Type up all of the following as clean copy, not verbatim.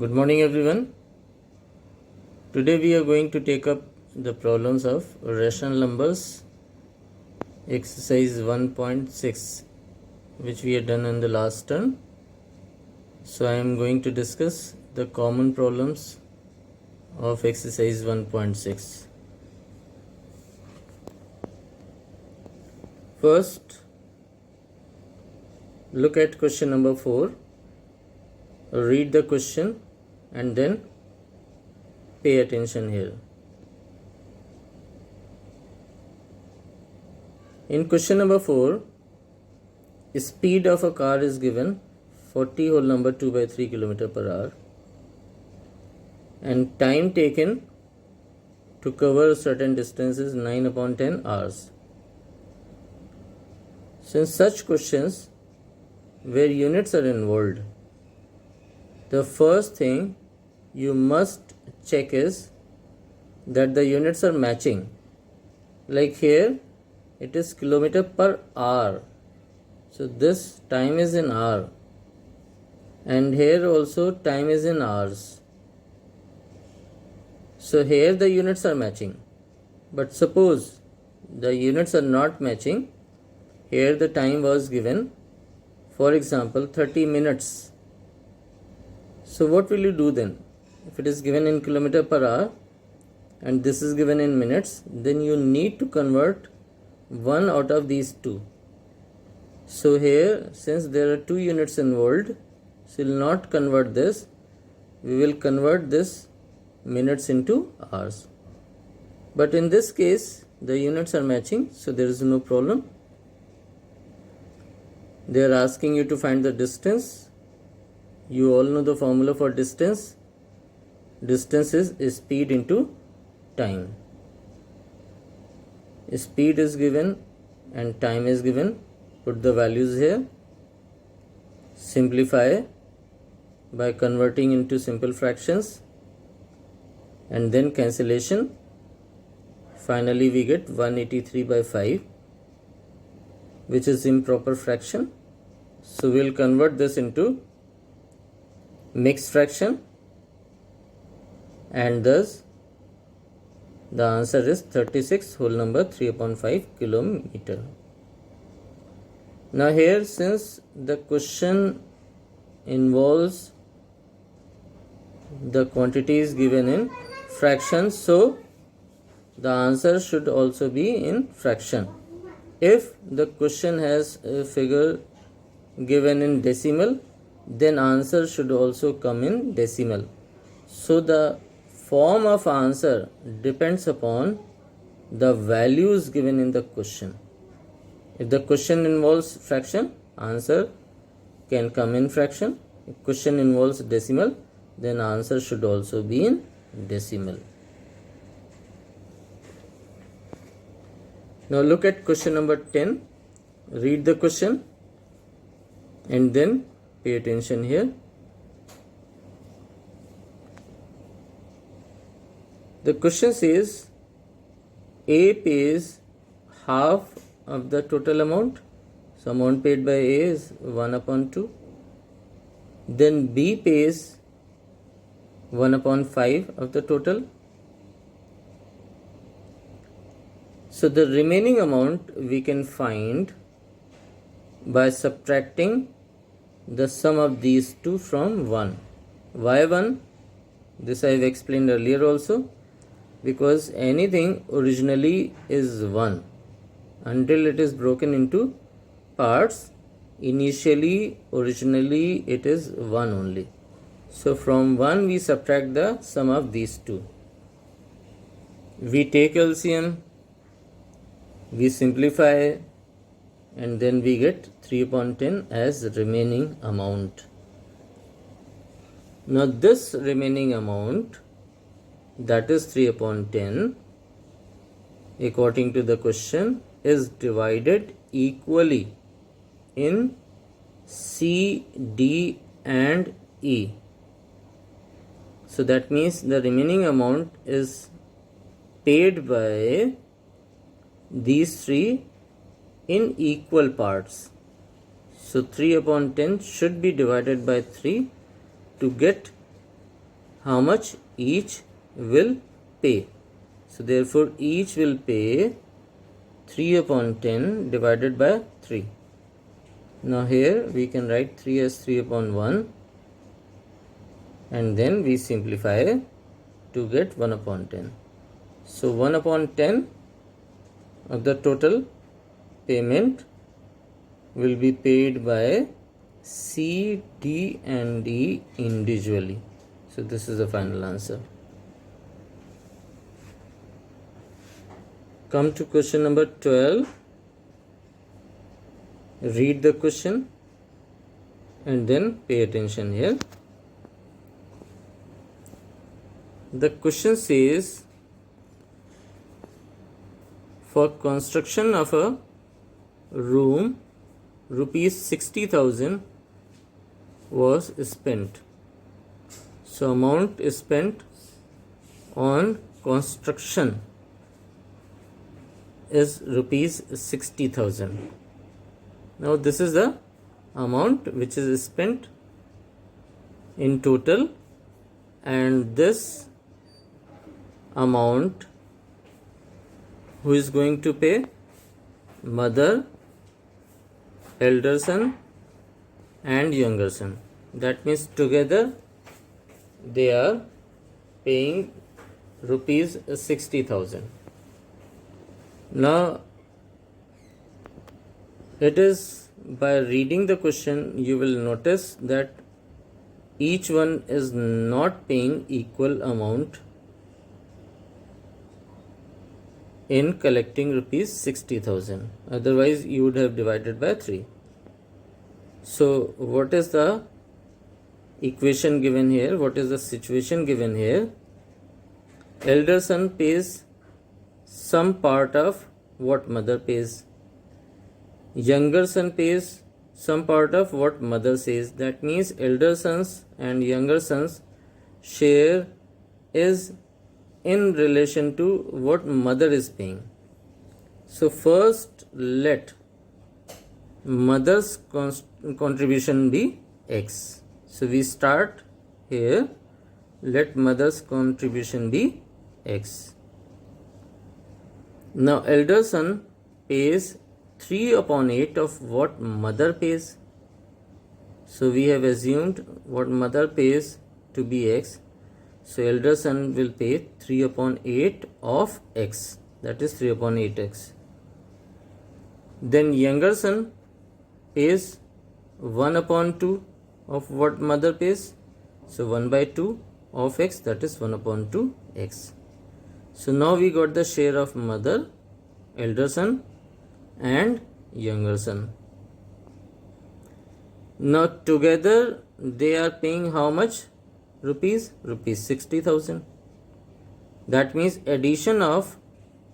Good morning everyone. Today we are going to take up the problems of rational numbers exercise 1.6 which we had done in the last turn. So I am going to discuss the common problems of exercise 1.6. First, look at question number 4. Read the question and then pay attention here. In question number 4, speed of a car is given 40 whole number 2 by 3 km per hour and time taken to cover a certain distance is 9 upon 10 hours. Since such questions where units are involved, the first thing you must check is that the units are matching. Like here it is kilometer per hour, so this time is in hour, and here also time is in hours. So here the units are matching, but suppose the units are not matching. Here the time was given, for example, 30 minutes. So what will you do then? If it is given in kilometer per hour and this is given in minutes, then you need to convert one out of these two. So here, since there are two units involved, so we will not convert this. We will convert this minutes into hours. But in this case, the units are matching, so there is no problem. They are asking you to find the distance. You all know the formula for distance. Distance is speed into time. Speed is given and time is given. Put the values here. Simplify by converting into simple fractions and then cancellation. Finally we get 183 by 5, which is improper fraction. So we will convert this into mixed fraction, and thus the answer is 36 whole number 3 upon 5 kilometer. Now here, since the question involves the quantities given in fractions, so the answer should also be in fraction. If the question has a figure given in decimal, then answer should also come in decimal. So the form of answer depends upon the values given in the question. If the question involves fraction, answer can come in fraction. If question involves decimal, then answer should also be in decimal. Now look at question number 10. Read the question and then pay attention here. The question says A pays half of the total amount. So amount paid by A is 1 upon 2. Then B pays 1 upon 5 of the total. So the remaining amount we can find by subtracting the sum of these two from 1. Why 1? This I have explained earlier also. Because anything originally is 1 until it is broken into parts. Originally it is 1 only. So from 1 we subtract the sum of these two. We take LCM, we simplify, and then we get 3 upon 10 as remaining amount. Now this remaining amount, that is 3 upon 10, according to the question, is divided equally in C, D and E. So that means the remaining amount is paid by these three in equal parts. So 3 upon 10 should be divided by 3 to get how much each will pay. So therefore each will pay 3 upon 10 divided by 3. Now here we can write 3 as 3 upon 1 and then we simplify to get 1 upon 10. So 1 upon 10 of the total payment will be paid by C, D and E individually. So this is the final answer. Come to question number 12. Read the question and then pay attention here. The question says, for construction of a room, rupees 60,000 was spent. So amount is spent on construction is rupees 60,000. Now this is the amount which is spent in total, and this amount who is going to pay? Mother, elder son and younger son. That means together they are paying rupees 60,000. Now it is by reading the question you will notice that each one is not paying equal amount in collecting rupees 60,000. Otherwise you would have divided by 3. So what is the equation given here? What is the situation given here? Elder son pays some part of what mother pays. Younger son pays some part of what mother says. That means elder sons and younger sons share is in relation to what mother is paying. So first let mother's contribution be X. So we start here, let mother's contribution be X. Now elder son pays 3 upon 8 of what mother pays. So we have assumed what mother pays to be X. So elder son will pay 3 upon 8 of X. That is 3 upon 8X. Then younger son pays 1 upon 2 of what mother pays. So 1 by 2 of X, that is 1 upon 2X. So now we got the share of mother, elder son and younger son. Now together they are paying how much? Rupees 60,000. That means addition of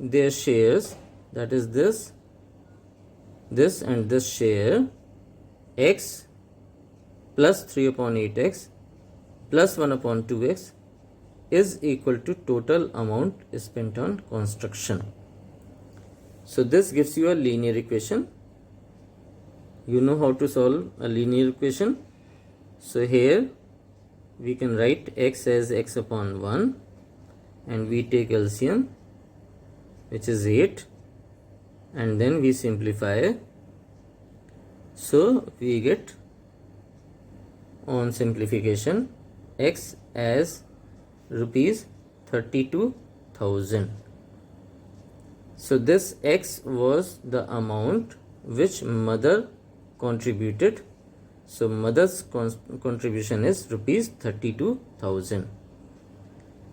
their shares, that is this and this share, X plus 3 upon 8X plus 1 upon 2X is equal to total amount spent on construction. So this gives you a linear equation. You know how to solve a linear equation. So here we can write X as X upon 1 and we take LCM, which is 8, and then we simplify. So we get on simplification X as rupees 32,000. So this X was the amount which mother contributed. So mother's contribution is rupees 32,000.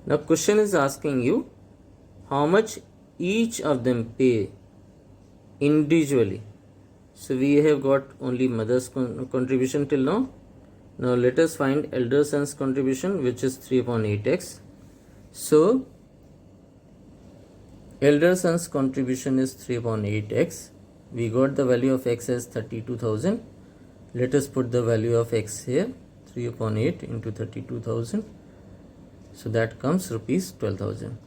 Now question is asking you how much each of them pay individually. So we have got only mother's contribution till now. Now let us find elder son's contribution, which is 3 upon 8X. So elder son's contribution is 3 upon 8X. We got the value of X as 32,000. Let us put the value of X here, 3 upon 8 into 32,000. So that comes rupees 12,000.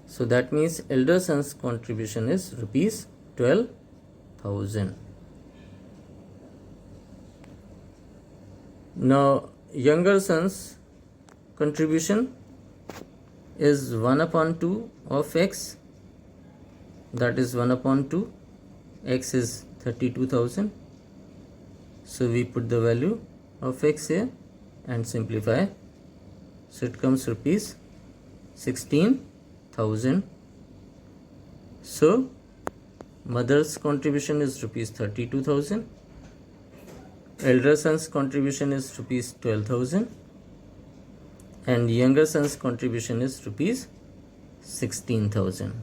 So that means elder son's contribution is rupees 12,000. Now younger son's contribution is 1 upon 2 of x, that is 1 upon 2, x is 32,000. So we put the value of x here and simplify. So it comes rupees 16,000. So mother's contribution is rupees 32,000. Elder son's contribution is rupees 12,000. And younger son's contribution is rupees 16,000.